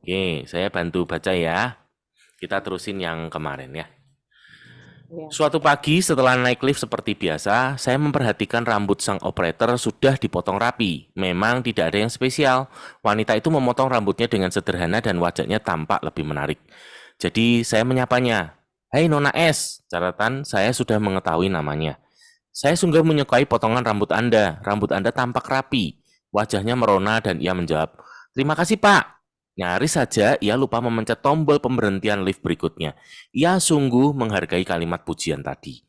Oke, saya bantu baca ya. Kita terusin yang kemarin ya. Ya. Suatu pagi setelah naik lift seperti biasa, saya memperhatikan rambut sang operator sudah dipotong rapi. Memang tidak ada yang spesial. Wanita itu memotong rambutnya dengan sederhana dan wajahnya tampak lebih menarik. Jadi saya menyapanya. Hai Nona S, catatan saya sudah mengetahui namanya. Saya sungguh menyukai potongan rambut Anda. Rambut Anda tampak rapi. Wajahnya merona dan ia menjawab, terima kasih Pak. Nyaris saja ia lupa memencet tombol pemberhentian lift berikutnya. Ia sungguh menghargai kalimat pujian tadi.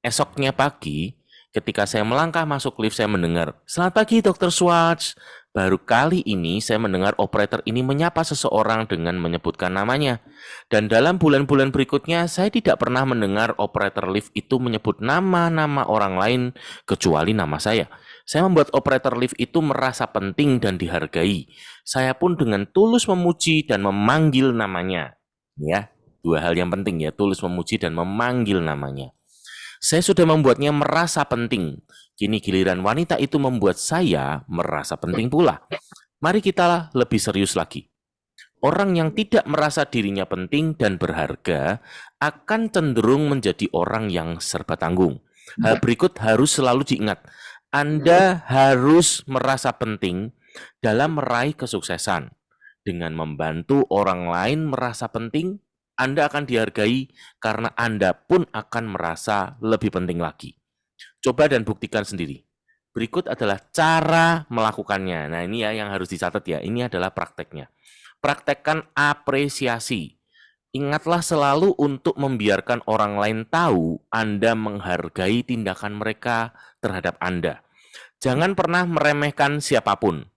Esoknya pagi, ketika saya melangkah masuk lift, saya mendengar, selamat pagi Dr. Schwartz. Baru kali ini saya mendengar operator ini menyapa seseorang dengan menyebutkan namanya. Dan dalam bulan-bulan berikutnya, saya tidak pernah mendengar operator lift itu menyebut nama-nama orang lain kecuali nama saya. Saya membuat operator lift itu merasa penting dan dihargai. Saya pun dengan tulus memuji dan memanggil namanya. Ya, dua hal yang penting ya, tulus memuji dan memanggil namanya. Saya sudah membuatnya merasa penting. Kini giliran wanita itu membuat saya merasa penting pula. Mari kita lebih serius lagi. Orang yang tidak merasa dirinya penting dan berharga akan cenderung menjadi orang yang serba tanggung. Hal berikut harus selalu diingat. Anda harus merasa penting dalam meraih kesuksesan. Dengan membantu orang lain merasa penting, Anda akan dihargai karena Anda pun akan merasa lebih penting lagi. Coba dan buktikan sendiri. Berikut adalah cara melakukannya. Nah, ini ya yang harus dicatat ya. Ini adalah prakteknya. Praktekkan apresiasi. Ingatlah selalu untuk membiarkan orang lain tahu Anda menghargai tindakan mereka terhadap Anda. Jangan pernah meremehkan siapapun.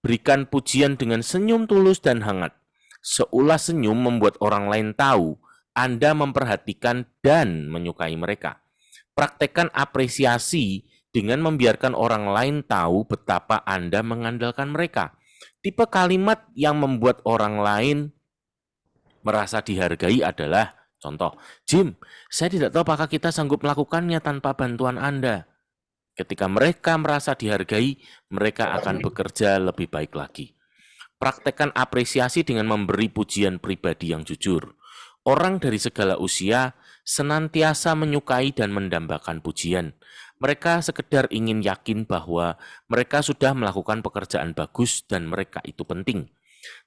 Berikan pujian dengan senyum tulus dan hangat. Seulah senyum membuat orang lain tahu Anda memperhatikan dan menyukai mereka. Praktekkan apresiasi dengan membiarkan orang lain tahu betapa Anda mengandalkan mereka. Tipe kalimat yang membuat orang lain merasa dihargai adalah, contoh, Jim, saya tidak tahu apakah kita sanggup melakukannya tanpa bantuan Anda. Ketika mereka merasa dihargai, mereka akan bekerja lebih baik lagi. Praktekkan apresiasi dengan memberi pujian pribadi yang jujur. Orang dari segala usia senantiasa menyukai dan mendambakan pujian. Mereka sekedar ingin yakin bahwa mereka sudah melakukan pekerjaan bagus dan mereka itu penting.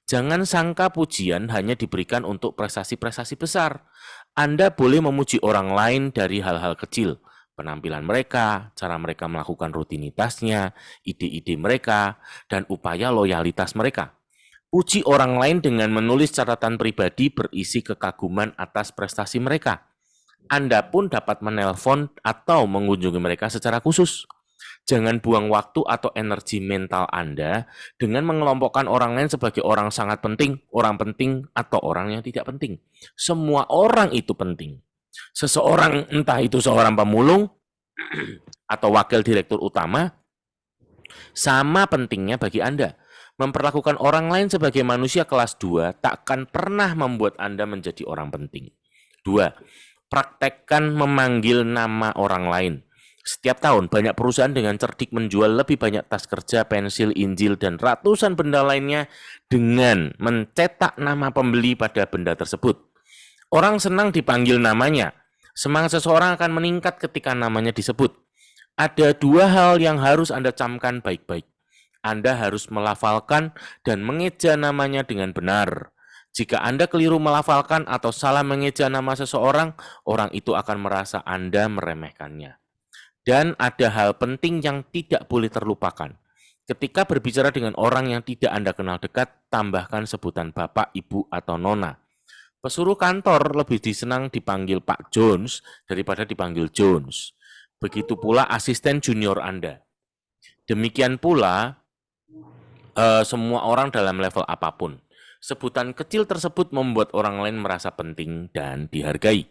Jangan sangka pujian hanya diberikan untuk prestasi-prestasi besar. Anda boleh memuji orang lain dari hal-hal kecil, penampilan mereka, cara mereka melakukan rutinitasnya, ide-ide mereka, dan upaya loyalitas mereka. Puji orang lain dengan menulis catatan pribadi berisi kekaguman atas prestasi mereka. Anda pun dapat menelpon atau mengunjungi mereka secara khusus. Jangan buang waktu atau energi mental Anda dengan mengelompokkan orang lain sebagai orang sangat penting, atau orang yang tidak penting. Semua orang itu penting. Seseorang, entah itu seorang pemulung atau wakil direktur utama, sama pentingnya bagi Anda. Memperlakukan orang lain sebagai manusia kelas 2 takkan pernah membuat Anda menjadi orang penting. 2. Praktekkan memanggil nama orang lain. Setiap tahun, banyak perusahaan dengan cerdik menjual lebih banyak tas kerja, pensil, injil, dan ratusan benda lainnya dengan mencetak nama pembeli pada benda tersebut. Orang senang dipanggil namanya. Semangat seseorang akan meningkat ketika namanya disebut. Ada dua hal yang harus Anda camkan baik-baik. Anda harus melafalkan dan mengeja namanya dengan benar. Jika Anda keliru melafalkan atau salah mengeja nama seseorang, orang itu akan merasa Anda meremehkannya. Dan ada hal penting yang tidak boleh terlupakan. Ketika berbicara dengan orang yang tidak Anda kenal dekat, tambahkan sebutan Bapak, Ibu, atau Nona. Pesuruh kantor lebih disenang dipanggil Pak Jones daripada dipanggil Jones. Begitu pula asisten junior Anda. Demikian pula semua orang dalam level apapun. Sebutan kecil tersebut membuat orang lain merasa penting dan dihargai.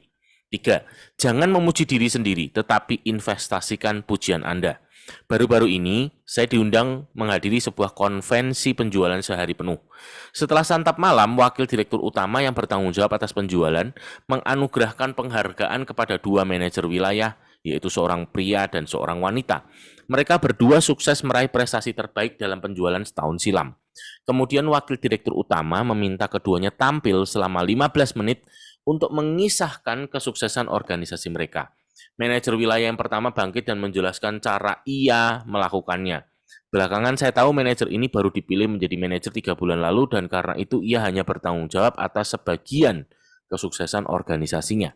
3. Jangan memuji diri sendiri, tetapi investasikan pujian Anda. Baru-baru ini, saya diundang menghadiri sebuah konvensi penjualan sehari penuh. Setelah santap malam, wakil direktur utama yang bertanggung jawab atas penjualan menganugerahkan penghargaan kepada dua manajer wilayah yaitu seorang pria dan seorang wanita. Mereka berdua sukses meraih prestasi terbaik dalam penjualan setahun silam. Kemudian wakil direktur utama meminta keduanya tampil selama 15 menit untuk mengisahkan kesuksesan organisasi mereka. Manajer wilayah yang pertama bangkit dan menjelaskan cara ia melakukannya. Belakangan saya tahu manajer ini baru dipilih menjadi manajer 3 bulan lalu dan karena itu ia hanya bertanggung jawab atas sebagian kesuksesan organisasinya.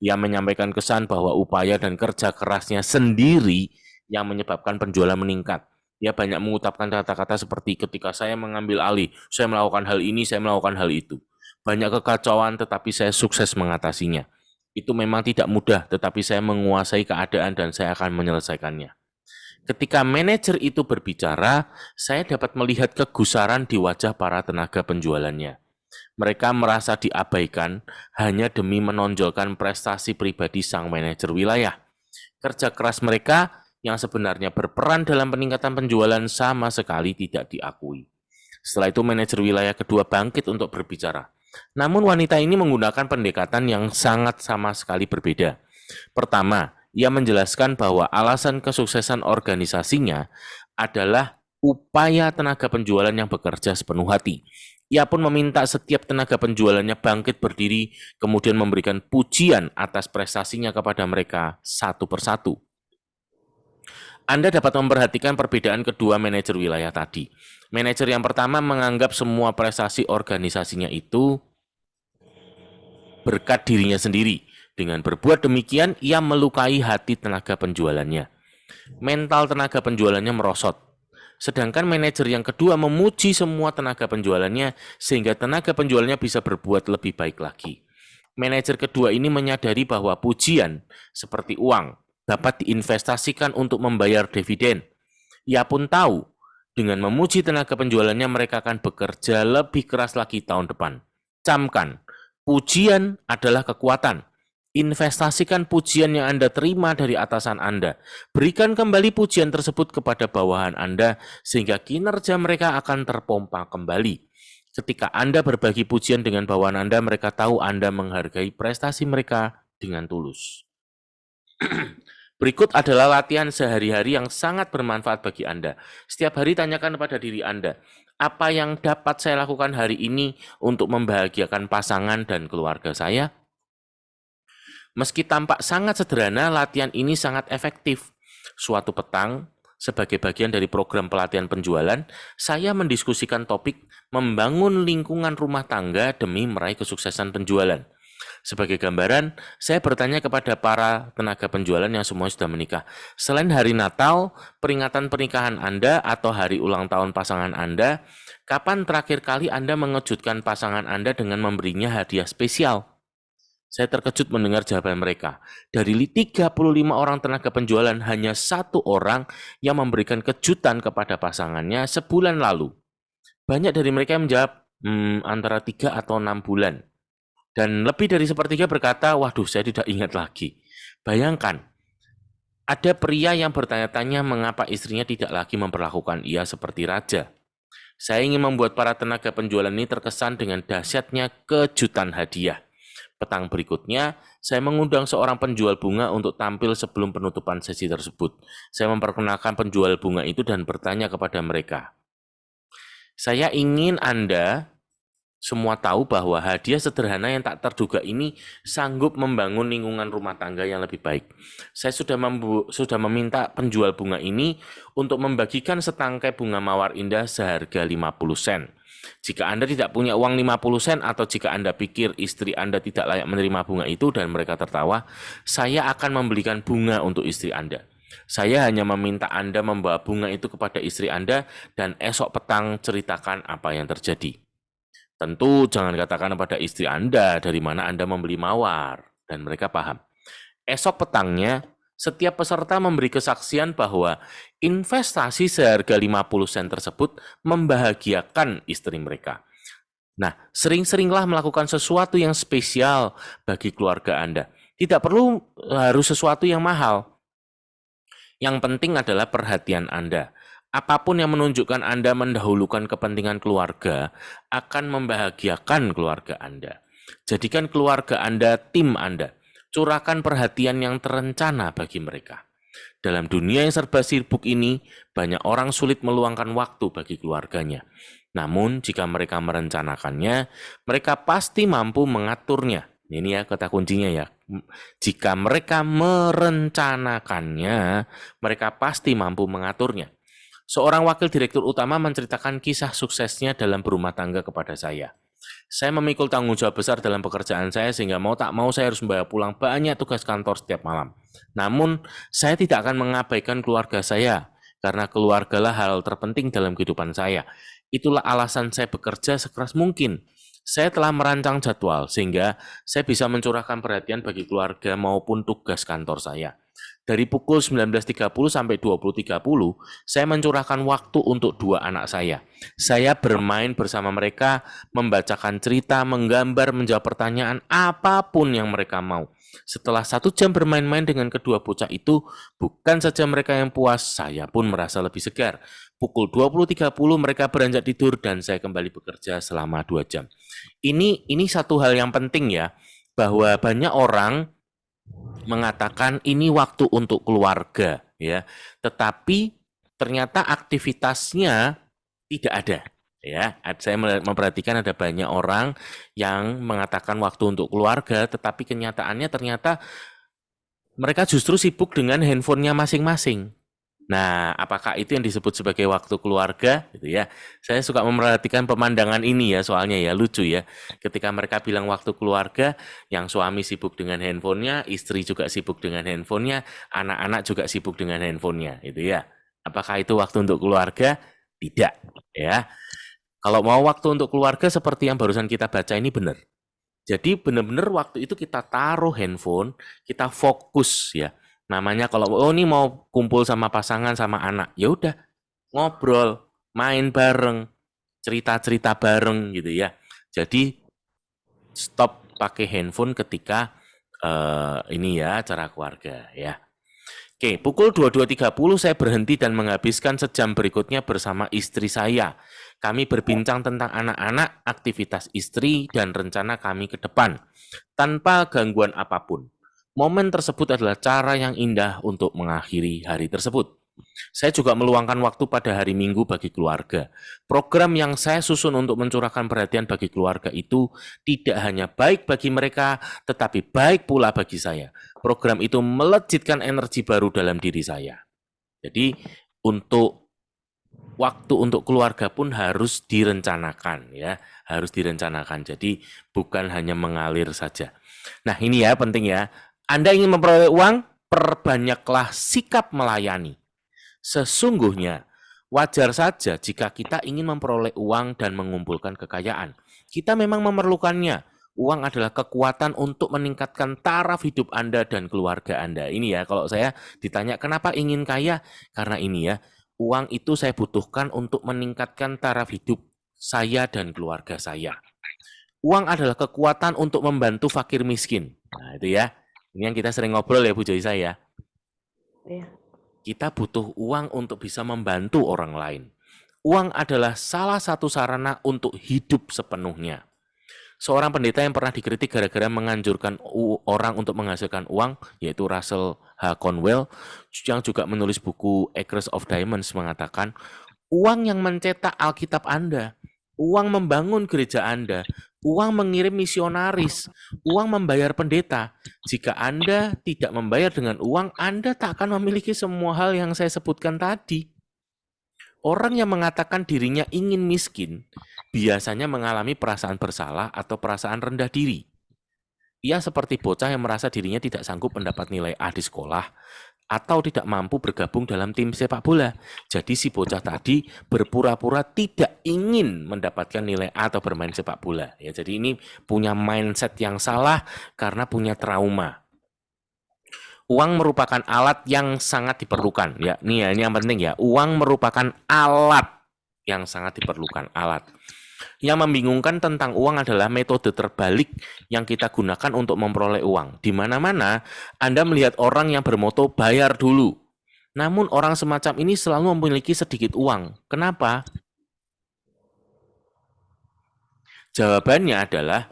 Ia menyampaikan kesan bahwa upaya dan kerja kerasnya sendiri yang menyebabkan penjualan meningkat. Ia banyak mengucapkan kata-kata seperti ketika saya mengambil alih, saya melakukan hal ini, saya melakukan hal itu. Banyak kekacauan tetapi saya sukses mengatasinya. Itu memang tidak mudah, tetapi saya menguasai keadaan dan saya akan menyelesaikannya. Ketika manajer itu berbicara, saya dapat melihat kegusaran di wajah para tenaga penjualannya. Mereka merasa diabaikan hanya demi menonjolkan prestasi pribadi sang manajer wilayah. Kerja keras mereka yang sebenarnya berperan dalam peningkatan penjualan sama sekali tidak diakui. Setelah itu manajer wilayah kedua bangkit untuk berbicara. Namun wanita ini menggunakan pendekatan yang sangat sama sekali berbeda. Pertama, ia menjelaskan bahwa alasan kesuksesan organisasinya adalah upaya tenaga penjualan yang bekerja sepenuh hati. Ia pun meminta setiap tenaga penjualannya bangkit berdiri, kemudian memberikan pujian atas prestasinya kepada mereka satu persatu. Anda dapat memperhatikan perbedaan kedua manajer wilayah tadi. Manajer yang pertama menganggap semua prestasi organisasinya itu berkat dirinya sendiri. Dengan berbuat demikian, ia melukai hati tenaga penjualannya. Mental tenaga penjualannya merosot. Sedangkan manajer yang kedua memuji semua tenaga penjualannya sehingga tenaga penjualannya bisa berbuat lebih baik lagi. Manajer kedua ini menyadari bahwa pujian seperti uang dapat diinvestasikan untuk membayar dividen. Ia pun tahu dengan memuji tenaga penjualannya mereka akan bekerja lebih keras lagi tahun depan. Camkan, pujian adalah kekuatan. Investasikan pujian yang Anda terima dari atasan Anda. Berikan kembali pujian tersebut kepada bawahan Anda sehingga kinerja mereka akan terpompa kembali. Ketika Anda berbagi pujian dengan bawahan Anda, mereka tahu Anda menghargai prestasi mereka dengan tulus. Berikut adalah latihan sehari-hari yang sangat bermanfaat bagi Anda. Setiap hari tanyakan kepada diri Anda, apa yang dapat saya lakukan hari ini untuk membahagiakan pasangan dan keluarga saya? Meski tampak sangat sederhana, latihan ini sangat efektif. Suatu petang, sebagai bagian dari program pelatihan penjualan, saya mendiskusikan topik membangun lingkungan rumah tangga demi meraih kesuksesan penjualan. Sebagai gambaran, saya bertanya kepada para tenaga penjualan yang semua sudah menikah. Selain hari Natal, peringatan pernikahan Anda atau hari ulang tahun pasangan Anda, kapan terakhir kali Anda mengejutkan pasangan Anda dengan memberinya hadiah spesial? Saya terkejut mendengar jawaban mereka. Dari 35 orang tenaga penjualan, hanya satu orang yang memberikan kejutan kepada pasangannya sebulan lalu. Banyak dari mereka yang menjawab, antara 3 atau 6 bulan. Dan lebih dari sepertiga berkata, waduh saya tidak ingat lagi. Bayangkan, ada pria yang bertanya-tanya mengapa istrinya tidak lagi memperlakukan ia seperti raja. Saya ingin membuat para tenaga penjualan ini terkesan dengan dahsyatnya kejutan hadiah. Petang berikutnya, saya mengundang seorang penjual bunga untuk tampil sebelum penutupan sesi tersebut. Saya memperkenalkan penjual bunga itu dan bertanya kepada mereka. Saya ingin Anda semua tahu bahwa hadiah sederhana yang tak terduga ini sanggup membangun lingkungan rumah tangga yang lebih baik. Saya sudah meminta penjual bunga ini untuk membagikan setangkai bunga mawar indah seharga 50 sen. Jika Anda tidak punya uang 50 sen atau jika Anda pikir istri Anda tidak layak menerima bunga itu dan mereka tertawa, saya akan membelikan bunga untuk istri Anda. Saya hanya meminta Anda membawa bunga itu kepada istri Anda dan esok petang ceritakan apa yang terjadi. Tentu jangan katakan kepada istri Anda dari mana Anda membeli mawar dan mereka paham. Esok petangnya, setiap peserta memberi kesaksian bahwa investasi seharga 50 sen tersebut membahagiakan istri mereka. Nah, sering-seringlah melakukan sesuatu yang spesial bagi keluarga Anda. Tidak perlu harus sesuatu yang mahal. Yang penting adalah perhatian Anda. Apapun yang menunjukkan Anda mendahulukan kepentingan keluarga akan membahagiakan keluarga Anda. Jadikan keluarga Anda tim Anda. Curahkan perhatian yang terencana bagi mereka. Dalam dunia yang serba sibuk ini, banyak orang sulit meluangkan waktu bagi keluarganya. Namun, jika mereka merencanakannya, mereka pasti mampu mengaturnya. Ini ya kata kuncinya ya. Jika mereka merencanakannya, mereka pasti mampu mengaturnya. Seorang wakil direktur utama menceritakan kisah suksesnya dalam berumah tangga kepada saya. Saya memikul tanggung jawab besar dalam pekerjaan saya sehingga mau tak mau saya harus membawa pulang banyak tugas kantor setiap malam. Namun, saya tidak akan mengabaikan keluarga saya karena keluargalah hal terpenting dalam kehidupan saya. Itulah alasan saya bekerja sekeras mungkin. Saya telah merancang jadwal sehingga saya bisa mencurahkan perhatian bagi keluarga maupun tugas kantor saya. Dari pukul 19.30 sampai 20.30, saya mencurahkan waktu untuk dua anak saya. Saya bermain bersama mereka, membacakan cerita, menggambar, menjawab pertanyaan, apapun yang mereka mau. Setelah 1 jam bermain-main dengan kedua bocah itu, bukan saja mereka yang puas, saya pun merasa lebih segar. Pukul 20.30 mereka beranjak tidur dan saya kembali bekerja selama 2 jam. Ini satu hal yang penting ya, bahwa banyak orang mengatakan ini waktu untuk keluarga ya, tetapi ternyata aktivitasnya tidak ada ya. Saya memperhatikan ada banyak orang yang mengatakan waktu untuk keluarga, tetapi kenyataannya ternyata mereka justru sibuk dengan handphonenya masing-masing. Nah, apakah itu yang disebut sebagai waktu keluarga? Gitu ya. Saya suka memperhatikan pemandangan ini ya, soalnya ya lucu ya. Ketika mereka bilang waktu keluarga, yang suami sibuk dengan handphonenya, istri juga sibuk dengan handphonenya, anak-anak juga sibuk dengan handphonenya, gitu ya. Apakah itu waktu untuk keluarga? Tidak, ya. Kalau mau waktu untuk keluarga seperti yang barusan kita baca ini benar. Jadi benar-benar waktu itu kita taruh handphone, kita fokus ya. Namanya kalau ini mau kumpul sama pasangan sama anak, ya udah ngobrol, main bareng, cerita-cerita bareng gitu ya. Jadi stop pakai handphone ketika ini ya acara keluarga ya. Oke, pukul 22.30 saya berhenti dan menghabiskan sejam berikutnya bersama istri saya. Kami berbincang tentang anak-anak, aktivitas istri, dan rencana kami ke depan, tanpa gangguan apapun. Momen tersebut adalah cara yang indah untuk mengakhiri hari tersebut. Saya juga meluangkan waktu pada hari Minggu bagi keluarga. Program yang saya susun untuk mencurahkan perhatian bagi keluarga itu tidak hanya baik bagi mereka, tetapi baik pula bagi saya. Program itu melejitkan energi baru dalam diri saya. Jadi untuk waktu untuk keluarga pun harus direncanakan ya, harus direncanakan. Jadi bukan hanya mengalir saja. Nah, ini ya penting ya. Anda ingin memperoleh uang, perbanyaklah sikap melayani. Sesungguhnya wajar saja jika kita ingin memperoleh uang dan mengumpulkan kekayaan. Kita memang memerlukannya. Uang adalah kekuatan untuk meningkatkan taraf hidup Anda dan keluarga Anda. Ini ya, kalau saya ditanya kenapa ingin kaya? Karena ini ya, uang itu saya butuhkan untuk meningkatkan taraf hidup saya dan keluarga saya. Uang adalah kekuatan untuk membantu fakir miskin. Nah, itu ya. Ini yang kita sering ngobrol ya Bu Joyce ya. Iya. Kita butuh uang untuk bisa membantu orang lain. Uang adalah salah satu sarana untuk hidup sepenuhnya. Seorang pendeta yang pernah dikritik gara-gara menganjurkan orang untuk menghasilkan uang, yaitu Russell H. Conwell, yang juga menulis buku Acres of Diamonds, mengatakan, uang yang mencetak Alkitab Anda, uang membangun gereja Anda, uang mengirim misionaris, uang membayar pendeta. Jika Anda tidak membayar dengan uang, Anda tak akan memiliki semua hal yang saya sebutkan tadi. Orang yang mengatakan dirinya ingin miskin, biasanya mengalami perasaan bersalah atau perasaan rendah diri. Ia seperti bocah yang merasa dirinya tidak sanggup mendapat nilai A di sekolah, atau tidak mampu bergabung dalam tim sepak bola. Jadi si bocah tadi berpura-pura tidak ingin mendapatkan nilai A atau bermain sepak bola. Ya, jadi ini punya mindset yang salah karena punya trauma. Uang merupakan alat yang sangat diperlukan. Ya, ini yang penting ya. Uang merupakan alat yang sangat diperlukan. Alat. Yang membingungkan tentang uang adalah metode terbalik yang kita gunakan untuk memperoleh uang. Di mana-mana Anda melihat orang yang bermoto bayar dulu. Namun orang semacam ini selalu memiliki sedikit uang. Kenapa? Jawabannya adalah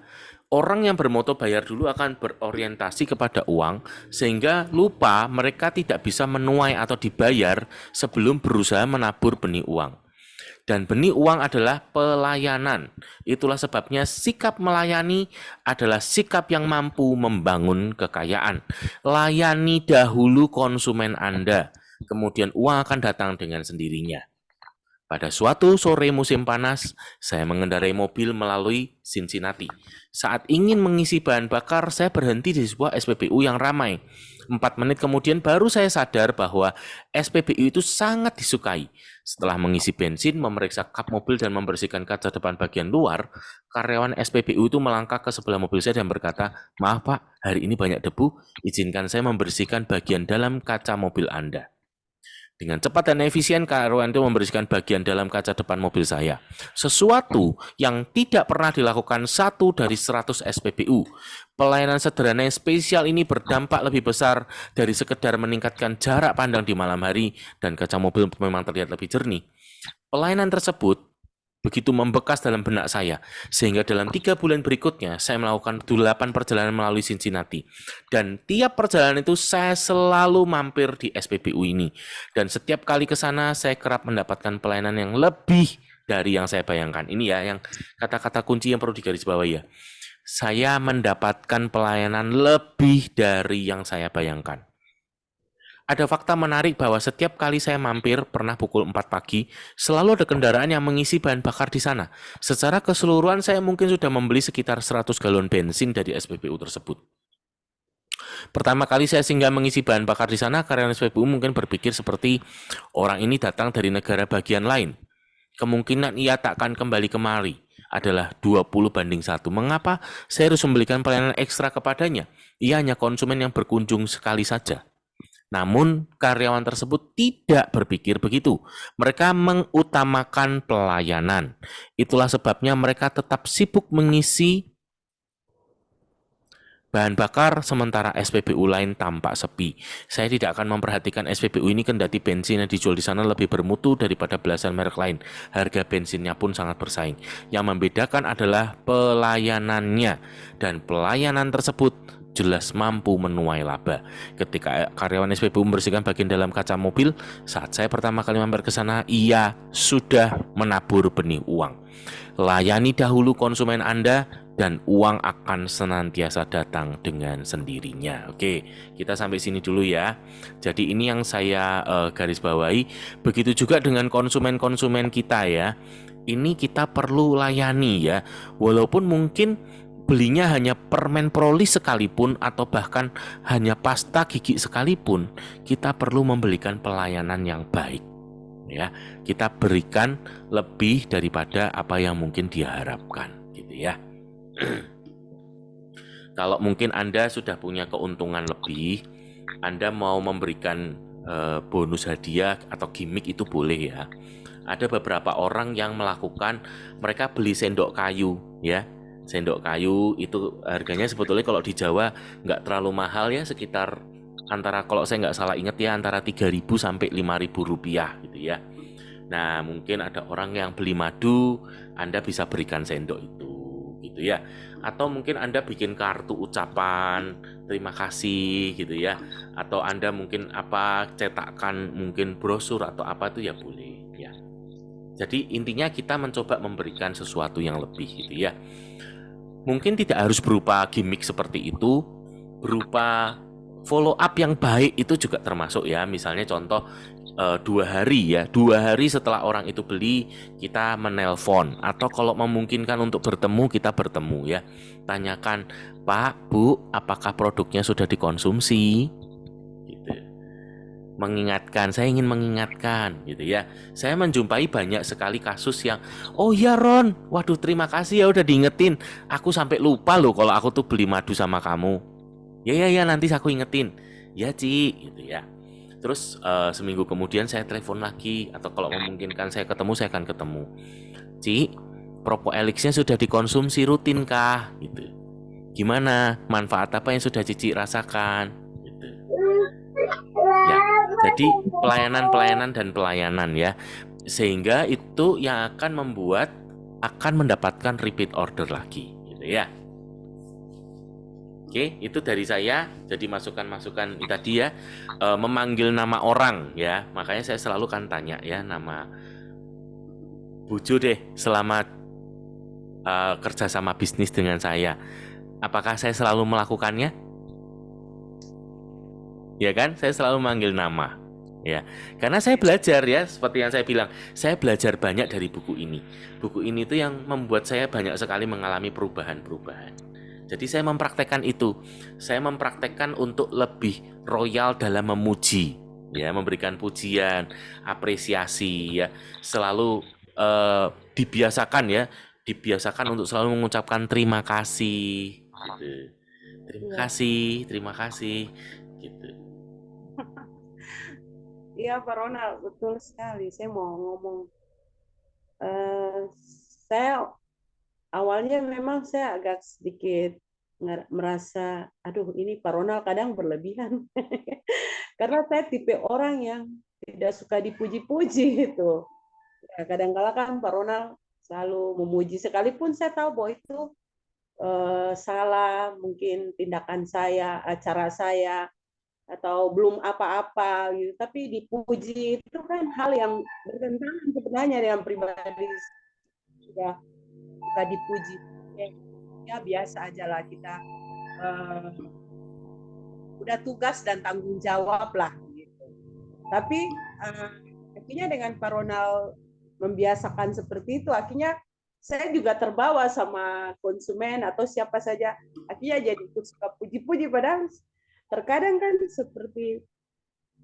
Orang yang bermoto bayar dulu akan berorientasi kepada uang, sehingga lupa mereka tidak bisa menuai atau dibayar sebelum berusaha menabur benih uang. Dan benih uang adalah pelayanan. Itulah sebabnya sikap melayani adalah sikap yang mampu membangun kekayaan. Layani dahulu konsumen Anda, kemudian uang akan datang dengan sendirinya. Pada suatu sore musim panas, saya mengendarai mobil melalui Cincinnati. Saat ingin mengisi bahan bakar, saya berhenti di sebuah SPBU yang ramai. 4 menit kemudian baru saya sadar bahwa SPBU itu sangat disukai. Setelah mengisi bensin, memeriksa kap mobil dan membersihkan kaca depan bagian luar, karyawan SPBU itu melangkah ke sebelah mobil saya dan berkata, "Maaf Pak, hari ini banyak debu, izinkan saya membersihkan bagian dalam kaca mobil Anda." Dengan cepat dan efisien, karyawan itu membersihkan bagian dalam kaca depan mobil saya. Sesuatu yang tidak pernah dilakukan 1 dari 100 SPBU. Pelayanan sederhana yang spesial ini berdampak lebih besar dari sekedar meningkatkan jarak pandang di malam hari dan kaca mobil memang terlihat lebih jernih. Pelayanan tersebut begitu membekas dalam benak saya, sehingga dalam 3 bulan berikutnya saya melakukan 8 perjalanan melalui Cincinnati. Dan tiap perjalanan itu saya selalu mampir di SPBU ini. Dan setiap kali ke sana saya kerap mendapatkan pelayanan yang lebih dari yang saya bayangkan. Ini ya yang kata-kata kunci yang perlu digarisbawahi ya. Saya mendapatkan pelayanan lebih dari yang saya bayangkan. Ada fakta menarik bahwa setiap kali saya mampir, pernah pukul 4 pagi, selalu ada kendaraan yang mengisi bahan bakar di sana. Secara keseluruhan saya mungkin sudah membeli sekitar 100 galon bensin dari SPBU tersebut. Pertama kali saya singgah mengisi bahan bakar di sana, karyawan SPBU mungkin berpikir seperti orang ini datang dari negara bagian lain. Kemungkinan ia tak akan kembali kemari adalah 20:1. Mengapa saya harus membelikan pelayanan ekstra kepadanya? Ia hanya konsumen yang berkunjung sekali saja. Namun, karyawan tersebut tidak berpikir begitu. Mereka mengutamakan pelayanan. Itulah sebabnya mereka tetap sibuk mengisi bahan bakar, sementara SPBU lain tampak sepi. Saya tidak akan memperhatikan SPBU ini kendati bensin yang dijual di sana lebih bermutu daripada belasan merek lain. Harga bensinnya pun sangat bersaing. Yang membedakan adalah pelayanannya, dan pelayanan tersebut jelas mampu menuai laba. Ketika karyawan SPBU membersihkan bagian dalam kaca mobil, saat saya pertama kali mampir ke sana, ia sudah menabur benih uang. Layani dahulu konsumen Anda, dan uang akan senantiasa datang dengan sendirinya. Oke, kita sampai sini dulu ya. Jadi ini yang saya garis bawahi. Begitu juga dengan konsumen-konsumen kita ya. Ini kita perlu layani ya. Walaupun mungkin belinya hanya permen Prolis sekalipun atau bahkan hanya pasta gigi sekalipun, kita perlu memberikan pelayanan yang baik ya. Kita berikan lebih daripada apa yang mungkin dia harapkan gitu ya. Kalau mungkin Anda sudah punya keuntungan lebih, Anda mau memberikan bonus hadiah atau gimmick itu boleh ya. Ada beberapa orang yang melakukan, mereka beli sendok kayu ya. Sendok kayu itu harganya sebetulnya kalau di Jawa nggak terlalu mahal ya, sekitar antara, kalau saya nggak salah ingat ya, antara 3.000 sampai 5.000 rupiah gitu ya. Nah mungkin ada orang yang beli madu, Anda bisa berikan sendok itu gitu ya. Atau mungkin Anda bikin kartu ucapan terima kasih gitu ya. Atau Anda mungkin cetakkan mungkin brosur atau apa itu ya boleh ya. Jadi intinya kita mencoba memberikan sesuatu yang lebih gitu ya. Mungkin tidak harus berupa gimmick seperti itu, berupa follow up yang baik itu juga termasuk ya. Misalnya contoh 2 hari setelah orang itu beli, kita menelpon, atau kalau memungkinkan untuk bertemu, kita bertemu ya. Tanyakan, Pak, Bu, apakah produknya sudah dikonsumsi? Gitu. Saya ingin mengingatkan gitu ya. Saya menjumpai banyak sekali kasus yang, oh ya Ron, waduh terima kasih ya udah diingetin. Aku sampai lupa loh kalau aku tuh beli madu sama kamu. Ya nanti aku ingetin. Ya Ci gitu ya. Terus seminggu kemudian saya telepon lagi, atau kalau memungkinkan saya ketemu, saya akan ketemu. Ci, Propoelixnya sudah dikonsumsi rutin kah? Gitu. Gimana? Manfaat apa yang sudah Cici rasakan? Gitu. Ya, jadi pelayanan ya. Sehingga itu yang akan membuat akan mendapatkan repeat order lagi, gitu ya. Oke, itu dari saya. Jadi masukan-masukan tadi ya, memanggil nama orang ya. Makanya saya selalu kan tanya ya nama Bujo deh selama kerja sama bisnis dengan saya. Apakah saya selalu melakukannya? Ya kan? Saya selalu manggil nama. Ya, karena saya belajar ya, seperti yang saya bilang, saya belajar banyak dari buku ini. Buku ini tuh yang membuat saya banyak sekali mengalami perubahan-perubahan. Jadi saya mempraktekkan itu. Saya mempraktekkan untuk lebih royal dalam memuji, ya, memberikan pujian, apresiasi, ya, selalu dibiasakan ya, dibiasakan untuk selalu mengucapkan terima kasih, gitu. Terima kasih, gitu. Iya, Pak Ronald, betul sekali. Saya mau ngomong, eh, saya awalnya memang saya agak sedikit merasa, aduh ini Pak Ronald kadang berlebihan. Karena saya tipe orang yang tidak suka dipuji-puji gitu. Ya, kadang-kala kan Pak Ronald selalu memuji, sekalipun saya tahu bahwa itu salah, mungkin tindakan saya, cara saya, atau belum apa-apa gitu. Tapi dipuji itu kan hal yang bertentangan sebenarnya dengan pribadi. Sudah suka dipuji, ya biasa aja lah kita, uh, udah tugas dan tanggung jawab lah gitu. Tapi uh, akhirnya dengan Pak Ronald membiasakan seperti itu, akhirnya saya juga terbawa sama konsumen atau siapa saja, akhirnya jadi suka puji-puji. Padahal terkadang kan seperti,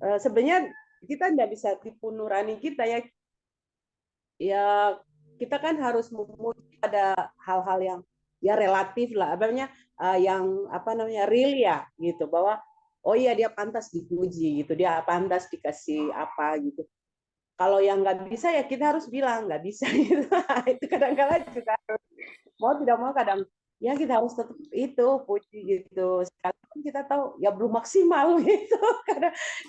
sebenarnya kita tidak bisa tipu nurani kita ya. Ya kita kan harus memuji pada hal-hal yang ya relatif lah, namanya yang apa namanya real ya gitu, bahwa oh iya dia pantas dipuji gitu, dia pantas dikasih apa gitu. Kalau yang nggak bisa ya kita harus bilang nggak bisa gitu. Itu kadang-kadang juga mau tidak mau kadang ya kita harus tetap itu puji gitu. Sekalipun kita tahu ya belum maksimal gitu.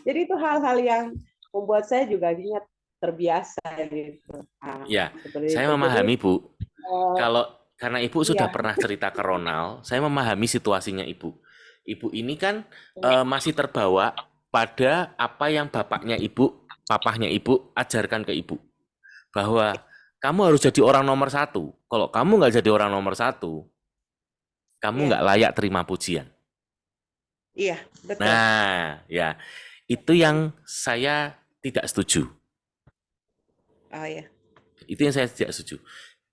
Jadi itu hal-hal yang membuat saya juga ingat terbiasa gitu. Nah, Ya, seperti saya itu. Jadi memahami Bu. uh, Kalau karena Ibu sudah iya, pernah cerita ke Ronald, saya memahami situasinya Ibu. Ibu ini kan masih terbawa pada apa yang bapaknya Ibu, papahnya Ibu ajarkan ke Ibu. Bahwa kamu harus jadi orang nomor satu. Kalau kamu nggak jadi orang nomor satu, kamu iya, nggak layak terima pujian. iya, betul. Nah, ya, itu yang saya tidak setuju. Oh ya, Itu yang saya tidak setuju.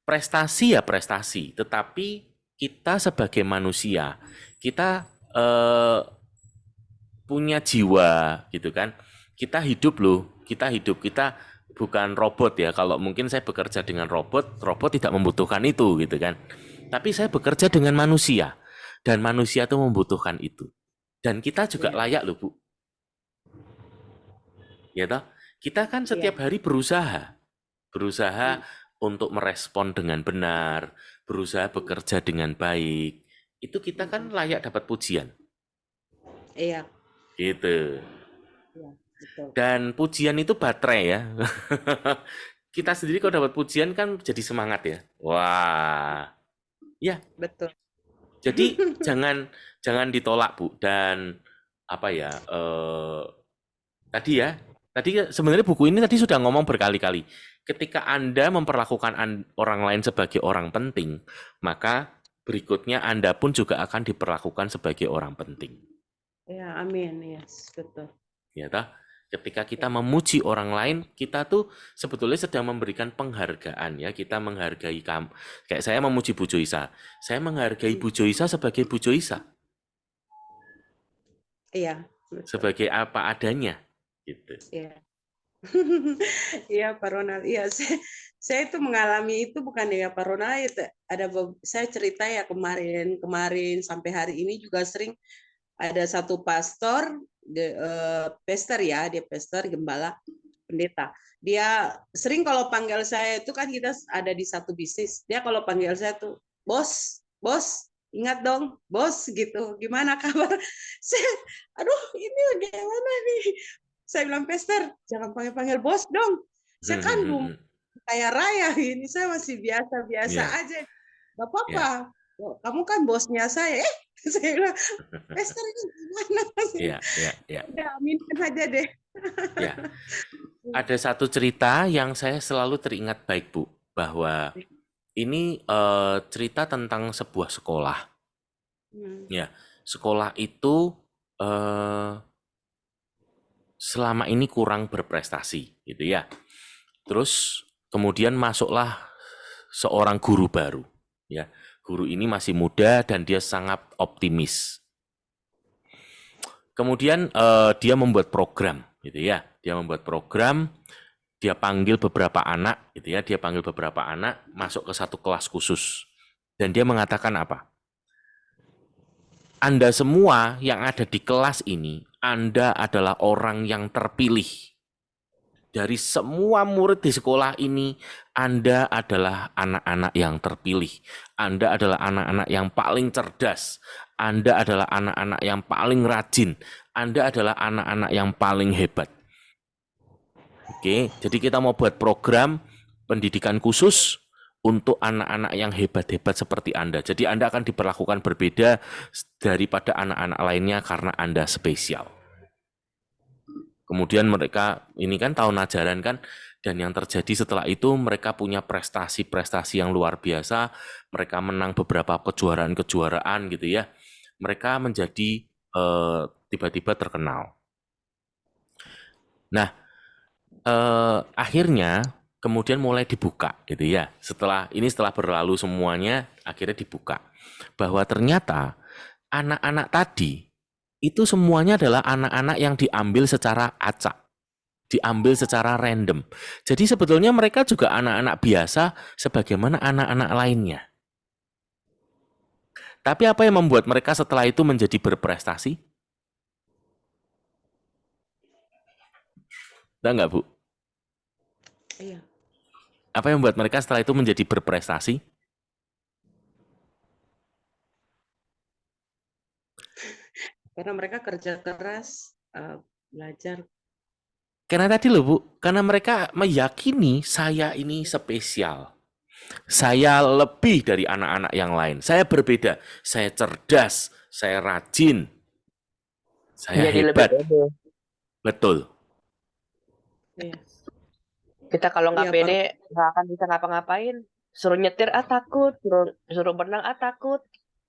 Prestasi ya prestasi, tetapi kita sebagai manusia, kita punya jiwa gitu kan. Kita hidup loh, kita hidup, kita bukan robot ya. Kalau mungkin saya bekerja dengan robot, robot tidak membutuhkan itu gitu kan. Tapi saya bekerja dengan manusia dan manusia itu membutuhkan itu. Dan kita juga iya, layak loh, Bu. Ya toh? Kita kan iya, setiap hari berusaha, berusaha untuk merespon dengan benar, berusaha bekerja dengan baik. Itu kita kan layak dapat pujian. iya, Gitu. iya, betul, Dan pujian itu baterai ya. Kita sendiri kalau dapat pujian kan jadi semangat ya. Wah. Ya, betul. jadi jangan jangan ditolak, Bu. Dan apa ya? Tadi ya. Tadi sebenarnya buku ini tadi sudah ngomong berkali-kali. Ketika Anda memperlakukan orang lain sebagai orang penting, maka berikutnya Anda pun juga akan diperlakukan sebagai orang penting. Ya, amin, yes, betul. Ya toh? Ketika kita Ya. memuji orang lain, kita tuh sebetulnya sedang memberikan penghargaan ya. Kita menghargai kamu. Kayak saya memuji Bu Joisa. Saya menghargai Bu Joisa sebagai Bu Joisa, Iya, betul. sebagai apa adanya gitu. Iya. Iya, Pak Ronald. Iya, saya itu mengalami itu bukan ya Pak Ronald. Ada saya cerita ya kemarin sampai hari ini juga sering ada satu pastor, pastor ya, dia pastor gembala pendeta. Dia sering kalau panggil saya itu kan kita ada di satu bisnis. Dia kalau panggil saya tuh, bos, bos, ingat dong, bos gitu. Gimana kabar? Saya, aduh ini gimana nih? Saya bilang, Pester, jangan panggil-panggil bos dong. Saya kan belum kaya raya ini, saya masih biasa-biasa Ya, aja. Gak ya. apa-apa. Kamu kan bosnya saya. Saya bilang, Pester ini gimana? Iya, iya, iya. Udah aminkan saja deh. Ya, ada satu cerita yang saya selalu teringat baik, Bu, bahwa ini cerita tentang sebuah sekolah. Hmm. Ya, sekolah itu eh, selama ini kurang berprestasi, gitu ya. Terus kemudian masuklah seorang guru baru, ya. Guru ini masih muda dan dia sangat optimis. Kemudian dia membuat program, gitu ya. Dia membuat program, dia panggil beberapa anak, gitu ya. Dia panggil beberapa anak masuk ke satu kelas khusus. Dan dia mengatakan apa? Anda semua yang ada di kelas ini, Anda adalah orang yang terpilih. Dari semua murid di sekolah ini, Anda adalah anak-anak yang terpilih. Anda adalah anak-anak yang paling cerdas. Anda adalah anak-anak yang paling rajin. Anda adalah anak-anak yang paling hebat. Oke, jadi kita mau buat program pendidikan khusus untuk anak-anak yang hebat-hebat seperti Anda. Jadi Anda akan diperlakukan berbeda daripada anak-anak lainnya karena Anda spesial. Kemudian mereka, ini kan tahun ajaran kan, dan yang terjadi setelah itu mereka punya prestasi-prestasi yang luar biasa, mereka menang beberapa kejuaraan-kejuaraan gitu ya. Mereka menjadi tiba-tiba terkenal. Nah, akhirnya kemudian mulai dibuka gitu ya. Setelah berlalu semuanya, akhirnya dibuka bahwa ternyata anak-anak tadi itu semuanya adalah anak-anak yang diambil secara acak, diambil secara random. Jadi sebetulnya mereka juga anak-anak biasa sebagaimana anak-anak lainnya. Tapi apa yang membuat mereka setelah itu menjadi berprestasi? Tahu nggak, Bu? Iya. Apa yang membuat mereka setelah itu menjadi berprestasi? Karena mereka kerja keras, belajar. Karena tadi loh, Bu, karena mereka meyakini saya ini spesial. Saya lebih dari anak-anak yang lain. Saya berbeda. Saya cerdas, saya rajin, saya Jadi lebih hebat. pede. Betul. Iya. Kita kalau nggak Iya, pede nggak akan bisa ngapa-ngapain. Suruh nyetir takut, suruh berenang takut.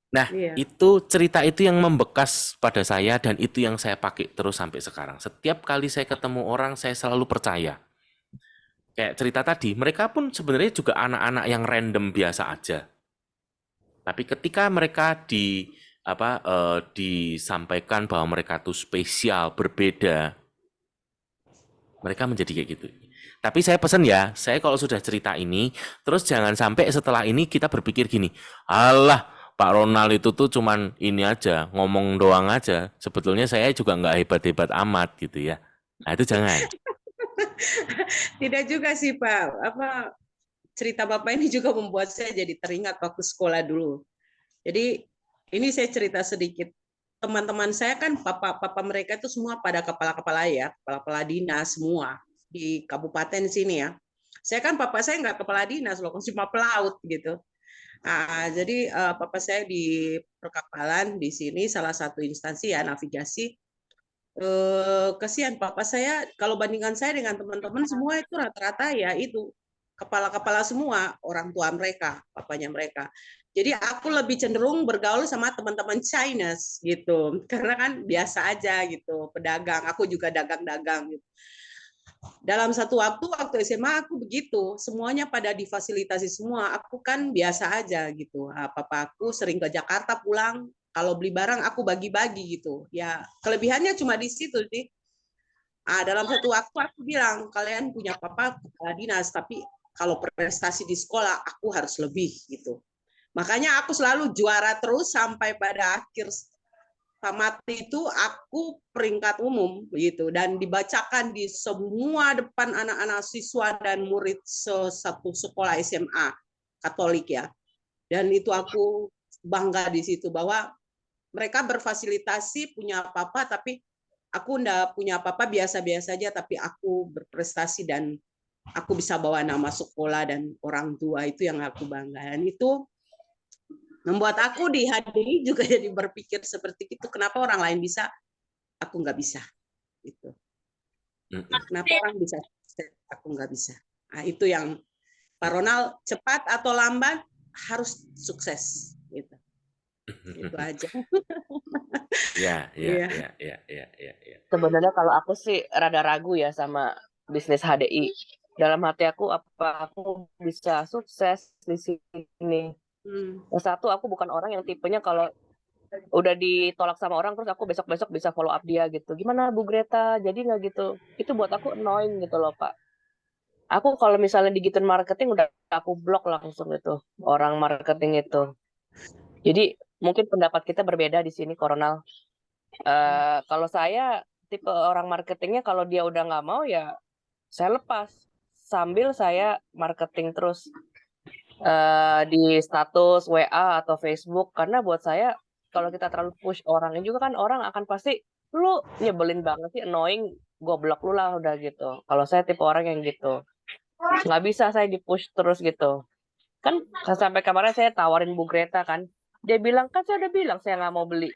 Nah, Iya. itu cerita itu yang membekas pada saya dan itu yang saya pakai terus sampai sekarang. Setiap kali saya ketemu orang, saya selalu percaya. Kayak cerita tadi, mereka pun sebenarnya juga anak-anak yang random biasa aja. Tapi ketika mereka disampaikan bahwa mereka tuh spesial, berbeda, mereka menjadi kayak gitu. Tapi saya pesan ya, saya kalau sudah cerita ini, terus jangan sampai setelah ini kita berpikir gini, alah Pak Ronald itu tuh cuman ini aja, ngomong doang aja. Sebetulnya saya juga nggak hebat-hebat amat gitu ya. Nah itu jangan. Tidak juga sih Pak. Cerita Bapak ini juga membuat saya jadi teringat waktu sekolah dulu. Jadi ini saya cerita sedikit. Teman-teman saya kan papa mereka itu semua pada kepala-kepala ya, kepala-kepala dinas semua di kabupaten sini ya. Saya kan papa saya nggak kepala dinas loh, cuma pelaut gitu. Jadi papa saya di perkapalan di sini salah satu instansi ya navigasi. Kasihan papa saya kalau bandingkan saya dengan teman-teman semua itu rata-rata ya itu kepala-kepala semua orang tua mereka, papanya mereka. Jadi aku lebih cenderung bergaul sama teman-teman Chinese gitu, karena kan biasa aja gitu, pedagang. Aku juga dagang-dagang gitu. Dalam satu waktu SMA aku begitu, semuanya pada difasilitasi semua. Aku kan biasa aja gitu. Papa aku sering ke Jakarta pulang, kalau beli barang aku bagi-bagi gitu. Ya kelebihannya cuma di situ sih. Dalam satu waktu aku bilang, kalian punya papa kepala dinas, tapi kalau prestasi di sekolah aku harus lebih gitu. Makanya aku selalu juara terus sampai pada akhir tamat itu aku peringkat umum gitu dan dibacakan di semua depan anak-anak siswa dan murid satu sekolah SMA Katolik ya. Dan itu aku bangga di situ bahwa mereka berfasilitasi punya apa-apa tapi aku enggak punya apa-apa biasa-biasa saja tapi aku berprestasi dan aku bisa bawa nama sekolah dan orang tua itu yang aku banggakan. Itu Membuat aku di HDI juga jadi berpikir seperti itu. Kenapa orang lain bisa, aku nggak bisa. Gitu. Kenapa orang bisa, aku nggak bisa. Nah, itu yang Pak Ronald, cepat atau lambat harus sukses. Gitu. Itu aja. Ya. Sebenarnya kalau aku sih rada ragu ya sama bisnis HDI. Dalam hati aku, apa aku bisa sukses di sini? Yang satu, aku bukan orang yang tipenya kalau udah ditolak sama orang terus aku besok-besok bisa follow up dia gitu. Gimana Bu Greta? Jadi nggak gitu. Itu buat aku annoying gitu loh, Pak. Aku kalau misalnya digituin marketing udah aku blok langsung itu orang marketing itu. Jadi mungkin pendapat kita berbeda di sini, Koronal. Kalau saya tipe orang marketingnya kalau dia udah nggak mau ya saya lepas sambil saya marketing terus di status WA atau Facebook, karena buat saya kalau kita terlalu push orangnya juga kan orang akan pasti lu nyebelin banget sih, annoying, gue blok lu lah udah gitu. Kalau saya tipe orang yang gitu, nggak bisa saya di push terus gitu kan. Sampai kemarin saya tawarin Bu Greta kan, dia bilang kan saya udah bilang saya nggak mau beli,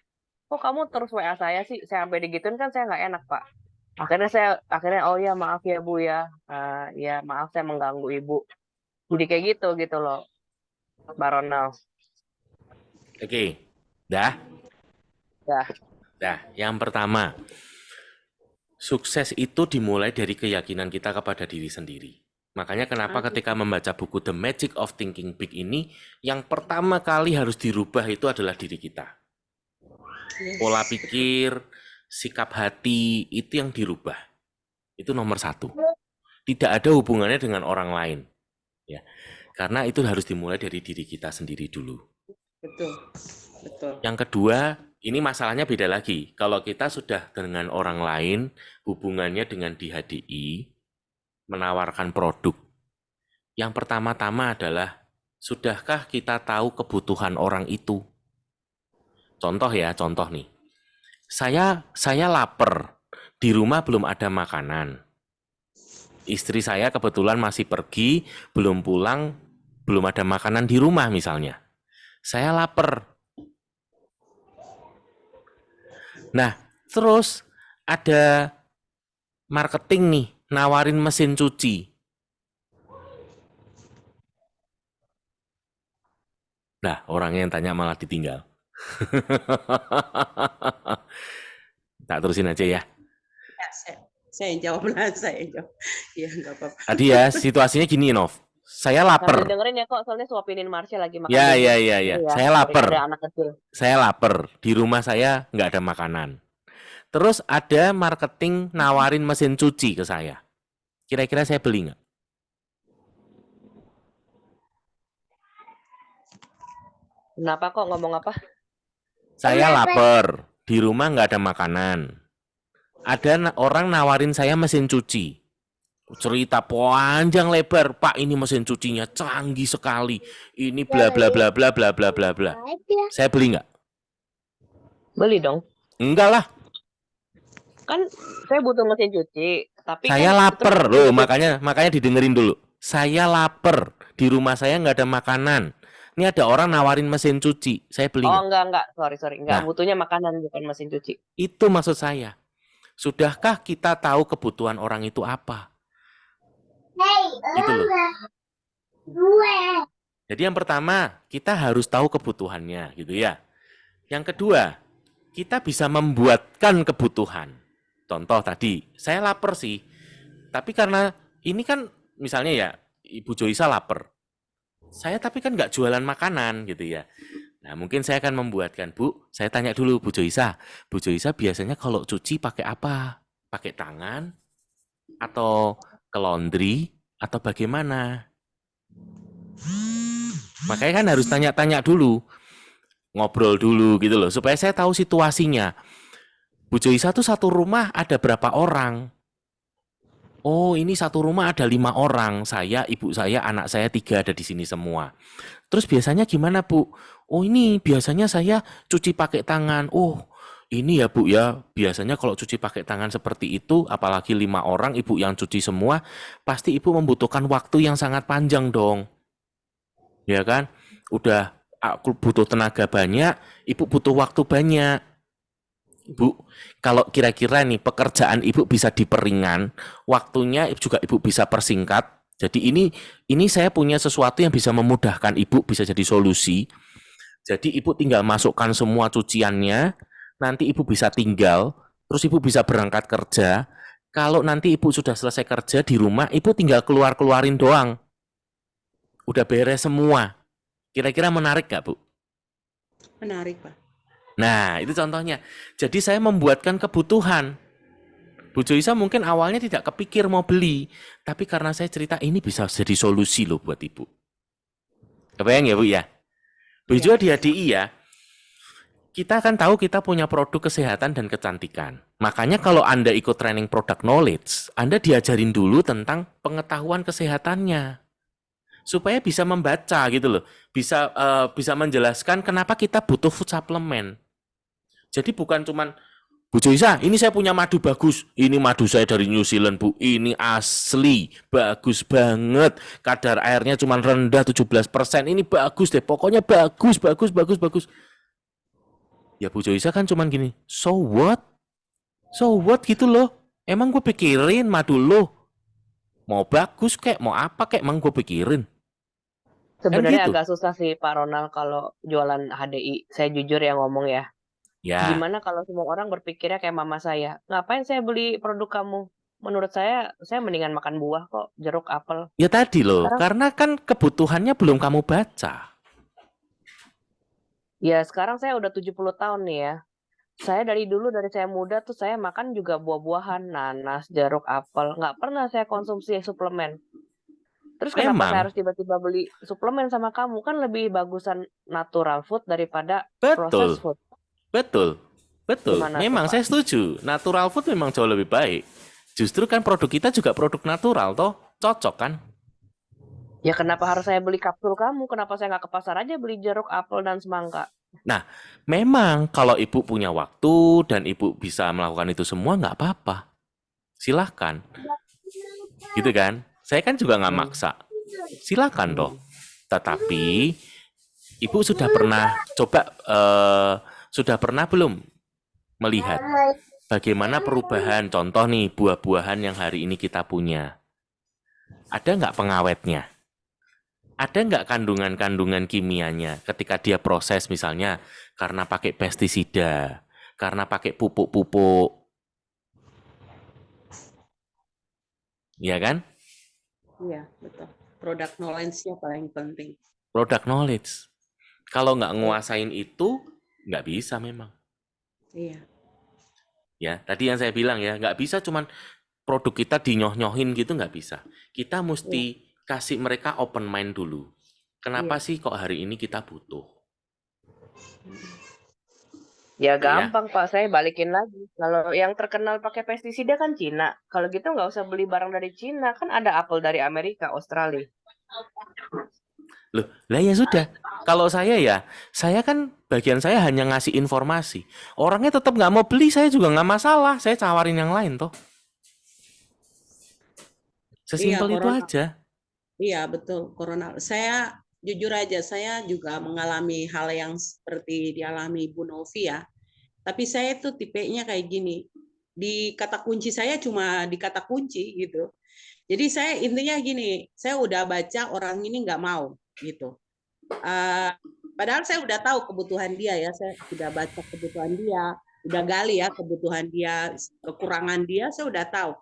kok kamu terus WA saya sih, saya sampai digituin kan saya nggak enak Pak. Akhirnya oh ya maaf ya Bu ya, ya maaf saya mengganggu Ibu, jadi kayak gitu loh Mbak Ronald. Oke. Dah. Yang pertama, sukses itu dimulai dari keyakinan kita kepada diri sendiri. Makanya kenapa ketika membaca buku The Magic of Thinking Big ini, yang pertama kali harus dirubah itu adalah diri kita. Pola pikir, sikap hati, itu yang dirubah. Itu nomor satu. Tidak ada hubungannya dengan orang lain. Ya. Karena itu harus dimulai dari diri kita sendiri dulu. Betul. Yang kedua, ini masalahnya beda lagi. Kalau kita sudah dengan orang lain, hubungannya dengan di HDI, menawarkan produk. Yang pertama-tama adalah, sudahkah kita tahu kebutuhan orang itu? Contoh nih. Saya lapar, di rumah belum ada makanan. Istri saya kebetulan masih pergi, belum pulang, belum ada makanan di rumah misalnya. Saya lapar. Nah, terus ada marketing nih, nawarin mesin cuci. Nah, orangnya yang tanya malah ditinggal. Tak terusin aja ya. Saya jawab lah, saya jawab. Ya, nggak apa-apa. Tadi ya, situasinya gini, Nov. Saya lapar. Dengerin ya kok, soalnya suapinin Marsha lagi makan. Ya. Ya. Saya lapar. Ada anak kecil. Saya lapar. Di rumah saya nggak ada makanan. Terus ada marketing nawarin mesin cuci ke saya. Kira-kira saya beli nggak? Kenapa kok ngomong apa? Saya lapar. Di rumah nggak ada makanan. Ada orang nawarin saya mesin cuci. Cerita panjang lebar, Pak, ini mesin cucinya canggih sekali. Ini bla bla bla bla bla bla bla bla. Saya beli nggak? Beli dong. Enggak lah. Kan saya butuh mesin cuci, tapi saya kan lapar loh, makanya didengerin dulu. Saya lapar, di rumah saya nggak ada makanan. Ini ada orang nawarin mesin cuci, saya beli. Oh enggak, sorry, enggak, butuhnya makanan bukan mesin cuci. Itu maksud saya. Sudahkah kita tahu kebutuhan orang itu apa? Itu loh. Jadi yang pertama, kita harus tahu kebutuhannya, gitu ya. Yang kedua, kita bisa membuatkan kebutuhan. Contoh tadi, saya lapar sih, tapi karena ini kan misalnya ya, Ibu Joisa lapar. Saya tapi kan nggak jualan makanan gitu ya. Nah mungkin saya akan membuatkan, Bu, saya tanya dulu Bu Joisa biasanya kalau cuci pakai apa? Pakai tangan? Atau ke laundry? Atau bagaimana? Makanya kan harus tanya-tanya dulu. Ngobrol dulu gitu loh, supaya saya tahu situasinya. Bu Joisa tuh satu rumah ada berapa orang? Oh, ini satu rumah ada 5 orang. Saya, ibu saya, anak saya 3 ada di sini semua. Terus biasanya gimana, Bu? Oh, ini biasanya saya cuci pakai tangan. Oh, ini ya, Bu ya. Biasanya kalau cuci pakai tangan seperti itu, apalagi 5 orang, ibu yang cuci semua, pasti ibu membutuhkan waktu yang sangat panjang dong. Ya kan? Udah aku butuh tenaga banyak, ibu butuh waktu banyak. Bu, kalau kira-kira nih pekerjaan ibu bisa diperingan, waktunya juga ibu bisa persingkat. Jadi ini saya punya sesuatu yang bisa memudahkan ibu, bisa jadi solusi. Jadi ibu tinggal masukkan semua cuciannya, nanti ibu bisa tinggal, terus ibu bisa berangkat kerja. Kalau nanti ibu sudah selesai kerja di rumah, ibu tinggal keluarin doang. Udah beres semua. Kira-kira menarik gak, Bu? Menarik, Pak. Nah, itu contohnya. Jadi saya membuatkan kebutuhan. Bu Joisa mungkin awalnya tidak kepikir mau beli, tapi karena saya cerita ini bisa jadi solusi loh buat ibu. Kebayang ya Bu ya? Begitu juga di HDI ya, kita kan tahu kita punya produk kesehatan dan kecantikan. Makanya kalau Anda ikut training product knowledge, Anda diajarin dulu tentang pengetahuan kesehatannya. Supaya bisa membaca gitu loh. Bisa menjelaskan kenapa kita butuh food supplement. Jadi bukan cuman Bu Joisa, ini saya punya madu bagus. Ini madu saya dari New Zealand, Bu. Ini asli, bagus banget. Kadar airnya cuma rendah 17%. Ini bagus deh. Pokoknya bagus, bagus, bagus, bagus. Ya Bu Joisa kan cuma gini, so what? So what gitu loh. Emang gue pikirin madu lo. Mau bagus kek, mau apa kek, emang gue pikirin. Sebenarnya gitu. agak susah sih Pak Ronald kalau jualan HDI. Saya jujur ya ngomong ya. Ya, Gimana kalau semua orang berpikirnya kayak mama saya? Ngapain saya beli produk kamu? Menurut saya mendingan makan buah kok, jeruk, apel. ya tadi loh. Sekarang, Karena kan kebutuhannya belum kamu baca. ya sekarang saya udah 70 tahun nih ya. Saya dari saya muda tuh saya makan juga buah-buahan, nanas, jeruk, apel. Nggak pernah saya konsumsi suplemen. Terus kenapa saya Memang, harus tiba-tiba beli suplemen sama kamu? Kan lebih bagusan natural food daripada processed betul, food. betul, betul. Gimana tuh Memang Pak? saya setuju. Natural food memang jauh lebih baik. Justru kan produk kita juga produk natural toh. Cocok kan? Ya kenapa harus saya beli kapsul kamu? Kenapa saya nggak ke pasar aja beli jeruk, apel, dan semangka? Nah, memang kalau ibu punya waktu dan ibu bisa melakukan itu semua nggak apa-apa. Silahkan. Gitu kan? Saya kan juga nggak maksa. Silahkan toh. Tetapi ibu sudah pernah coba, sudah pernah belum melihat bagaimana perubahan contoh nih buah-buahan yang hari ini kita punya? Ada nggak pengawetnya? Ada nggak kandungan-kandungan kimianya ketika dia proses misalnya karena pakai pestisida, karena pakai pupuk-pupuk, ya kan? Iya, betul. Product knowledge-nya paling penting. Product knowledge. Kalau nggak nguasain itu, nggak bisa memang. Iya. Ya, tadi yang saya bilang ya, nggak bisa cuman produk kita dinyoh-nyohin gitu, nggak bisa. Kita mesti kasih mereka open mind dulu. Kenapa sih kok hari ini kita butuh? Ya Gitu ya. gampang Pak, saya balikin lagi. Kalau yang terkenal pakai pestisida kan Cina. Kalau gitu nggak usah beli barang dari Cina, kan ada apel dari Amerika, Australia. Loh, lah ya sudah. Kalau saya kan bagian saya hanya ngasih informasi. Orangnya tetap nggak mau beli, saya juga nggak masalah. Saya tawarin yang lain toh. Iya, Sesimpel itu corona. aja. Iya, betul. Corona. Saya jujur aja, saya juga mengalami hal yang seperti dialami Bu Novi ya. Tapi saya tuh tipenya kayak gini. Di kata kunci saya cuma di kata kunci gitu. Jadi saya intinya gini, saya udah baca orang ini nggak mau gitu. Padahal saya udah tahu kebutuhan dia ya, saya sudah baca kebutuhan dia, udah gali ya kebutuhan dia, kekurangan dia, saya udah tahu.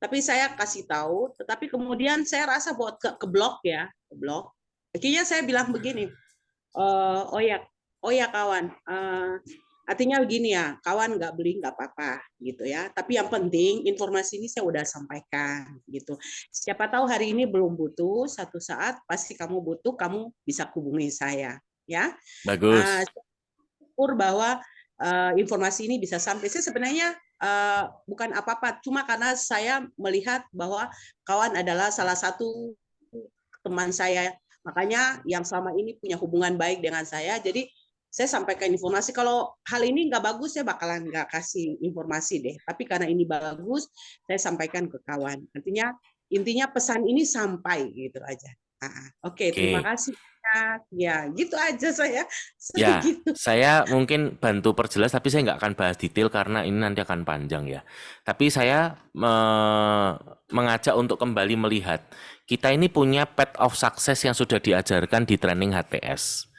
Tapi saya kasih tahu, tetapi kemudian saya rasa buat ke blog ya, ke blog. Akhirnya saya bilang begini, oh ya kawan, artinya begini ya, kawan nggak beli nggak apa-apa gitu ya. Tapi yang penting informasi ini saya udah sampaikan gitu. Siapa tahu hari ini belum butuh, satu saat pasti kamu butuh, kamu bisa hubungi saya ya. Bagus. Syukur bahwa informasi ini bisa sampai. Saya sebenarnya bukan apa-apa, cuma karena saya melihat bahwa kawan adalah salah satu teman saya, makanya yang selama ini punya hubungan baik dengan saya. Jadi saya sampaikan informasi. Kalau hal ini nggak bagus, saya bakalan nggak kasih informasi deh. Tapi karena ini bagus, saya sampaikan ke kawan. Intinya pesan ini sampai gitu aja. Oke, terima Oke. kasih. Ya, gitu aja saya. Ya, Segitu. saya mungkin bantu perjelas, tapi saya nggak akan bahas detail karena ini nanti akan panjang ya. Tapi saya mengajak untuk kembali melihat, kita ini punya path of success yang sudah diajarkan di training HTS.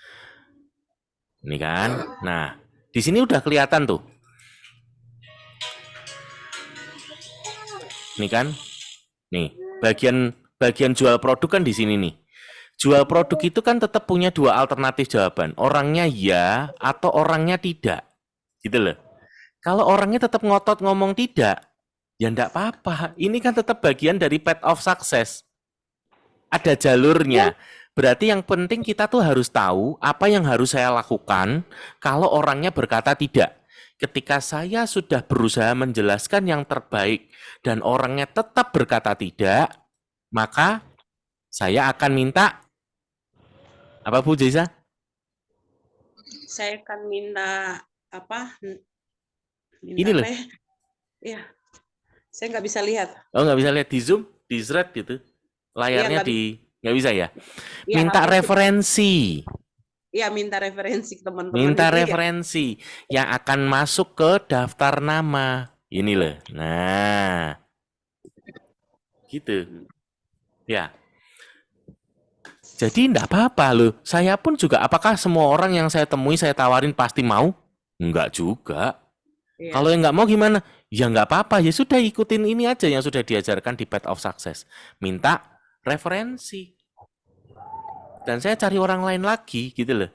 Ini kan. Nah, di sini udah kelihatan tuh. Ini kan. Nih, bagian jual produk kan di sini nih. Jual produk itu kan tetap punya dua alternatif jawaban. Orangnya ya atau orangnya tidak. Gitu loh. Kalau orangnya tetap ngotot ngomong tidak, ya enggak apa-apa. Ini kan tetap bagian dari path of success. Ada jalurnya. Berarti yang penting kita tuh harus tahu apa yang harus saya lakukan kalau orangnya berkata tidak. Ketika saya sudah berusaha menjelaskan yang terbaik dan orangnya tetap berkata tidak, maka saya akan minta apa Bu Jaisa? Saya akan minta apa? Ini Minta loh. apa ya? Ya, saya nggak bisa lihat. Oh, nggak bisa lihat di Zoom, di Shred gitu. Layarnya Iya, nggak bisa ya. ya, Minta harus referensi. ya minta referensi ke teman-teman Minta itu ya. referensi yang akan masuk ke daftar nama. Ini loh. Nah, gitu. Ya. Jadi enggak apa-apa loh. Saya pun juga, apakah semua orang yang saya temui, saya tawarin pasti mau? Enggak juga. Iya. Kalau yang nggak mau gimana? Ya nggak apa-apa. Ya sudah ikutin ini aja yang sudah diajarkan di Path of Success. Minta referensi. Dan saya cari orang lain lagi gitu loh.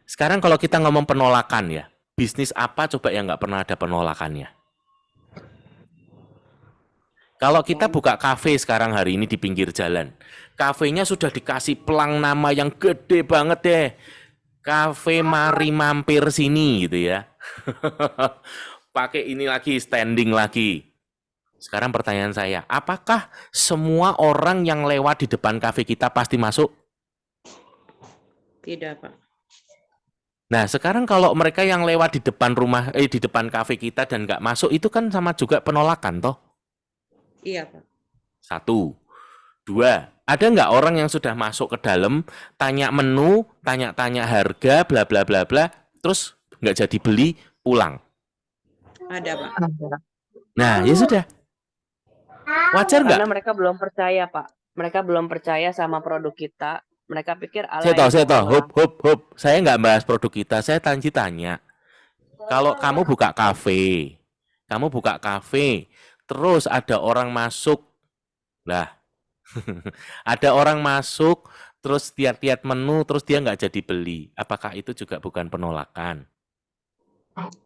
Sekarang kalau kita ngomong penolakan ya. Bisnis apa coba yang nggak pernah ada penolakannya? Kalau kita buka kafe sekarang hari ini di pinggir jalan, kafenya sudah dikasih pelang nama yang gede banget deh. Kafe mari mampir sini gitu ya. Pakai ini lagi, standing lagi. Sekarang pertanyaan saya, apakah semua orang yang lewat di depan kafe kita pasti masuk? Tidak, Pak. Nah, sekarang kalau mereka yang lewat di depan rumah, di depan kafe kita dan nggak masuk, itu kan sama juga penolakan, toh? Iya, Pak. Satu. Dua, ada nggak orang yang sudah masuk ke dalam, tanya menu, tanya-tanya harga, bla bla bla bla, terus nggak jadi beli, pulang. Ada, Pak. Nah, ya sudah. Wajar nggak? Karena mereka belum percaya, Pak. Mereka belum percaya sama produk kita. Mereka pikir Saya tahu. Hop. Saya nggak bahas produk kita, saya tanya. Kalau kamu buka kafe, terus ada orang masuk, lah, ada orang masuk, terus lihat-lihat menu, terus dia nggak jadi beli. Apakah itu juga bukan penolakan?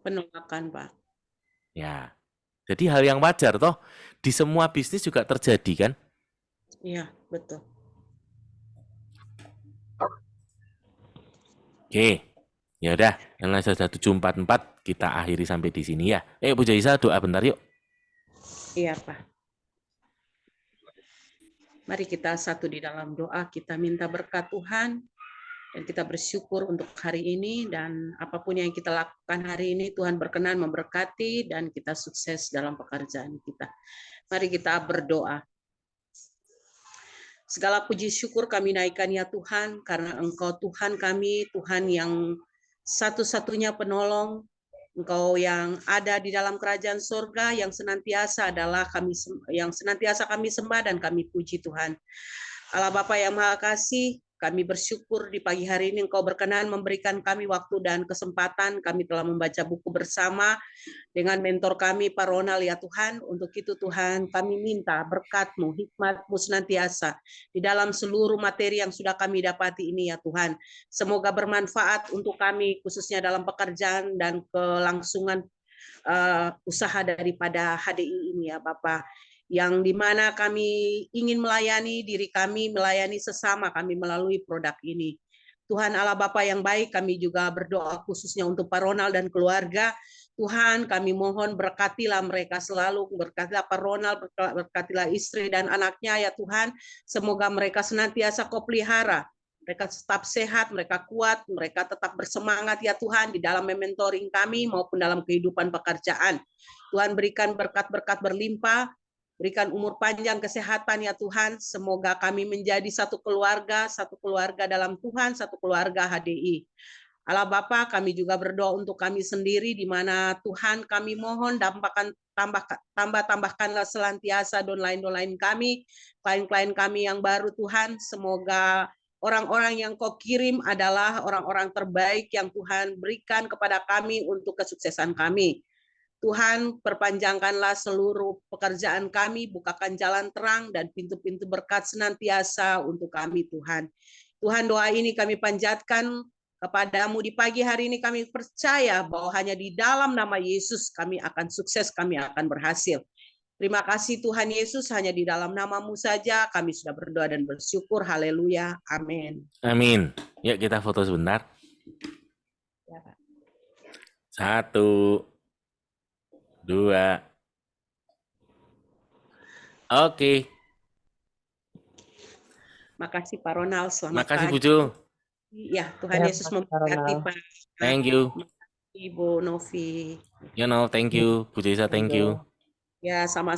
Penolakan, Pak. Ya, jadi hal yang wajar toh. Di semua bisnis juga terjadi kan? Iya, betul. Oke, ya udah. Karena sudah 7.44, kita akhiri sampai di sini ya. Bu Jaisa, doa bentar yuk. Iya, Pak. Mari kita satu di dalam doa, kita minta berkat Tuhan, dan kita bersyukur untuk hari ini, dan apapun yang kita lakukan hari ini, Tuhan berkenan memberkati, dan kita sukses dalam pekerjaan kita. Mari kita berdoa. Segala puji syukur kami naikkan ya Tuhan, karena Engkau Tuhan kami, Tuhan yang satu-satunya penolong, Engkau yang ada di dalam kerajaan surga, yang senantiasa kami sembah dan kami puji Tuhan. Allah Bapa yang Maha Kasih, kami bersyukur di pagi hari ini Engkau berkenan memberikan kami waktu dan kesempatan. Kami telah membaca buku bersama dengan mentor kami, Pak Ronald ya Tuhan. Untuk itu Tuhan, kami minta berkat-Mu, hikmat-Mu senantiasa di dalam seluruh materi yang sudah kami dapati ini ya Tuhan. Semoga bermanfaat untuk kami, khususnya dalam pekerjaan dan kelangsungan usaha daripada HDI ini ya Bapak. Yang dimana kami ingin melayani diri kami, melayani sesama kami melalui produk ini. Tuhan Allah Bapa yang baik, kami juga berdoa khususnya untuk Pak Ronald dan keluarga. Tuhan, kami mohon berkatilah mereka selalu, berkatilah Pak Ronald, berkatilah istri dan anaknya ya Tuhan. Semoga mereka senantiasa Kau pelihara, mereka tetap sehat, mereka kuat, mereka tetap bersemangat ya Tuhan di dalam mementoring kami maupun dalam kehidupan pekerjaan. Tuhan berikan berkat-berkat berlimpah, Berikan umur panjang, kesehatan ya Tuhan. Semoga kami menjadi satu keluarga dalam Tuhan, satu keluarga HDI. Allah Bapa, kami juga berdoa untuk kami sendiri, di mana Tuhan kami mohon tambahkanlah selantiasa downline kami, klien-klien kami yang baru Tuhan. Semoga orang-orang yang Kau kirim adalah orang-orang terbaik yang Tuhan berikan kepada kami untuk kesuksesan kami. Tuhan, perpanjangkanlah seluruh pekerjaan kami, bukakan jalan terang dan pintu-pintu berkat senantiasa untuk kami, Tuhan. Tuhan, doa ini kami panjatkan kepadamu di pagi hari ini. Kami percaya bahwa hanya di dalam nama Yesus kami akan sukses, kami akan berhasil. Terima kasih Tuhan Yesus, hanya di dalam nama-Mu saja kami sudah berdoa dan bersyukur. Haleluya. Amin. Amin. Yuk kita foto sebentar. Ya, Pak. 1, 2. Oke. Makasih Pak Ronald, selamat Makasih pagi. Bu Jul. Ya, Tuhan Ya, Yesus Pak memberkati Ronald. Pak. Thank you. Ibu Novi. You know, thank you. Bu Jesa, thank you. Ya, sama-sama.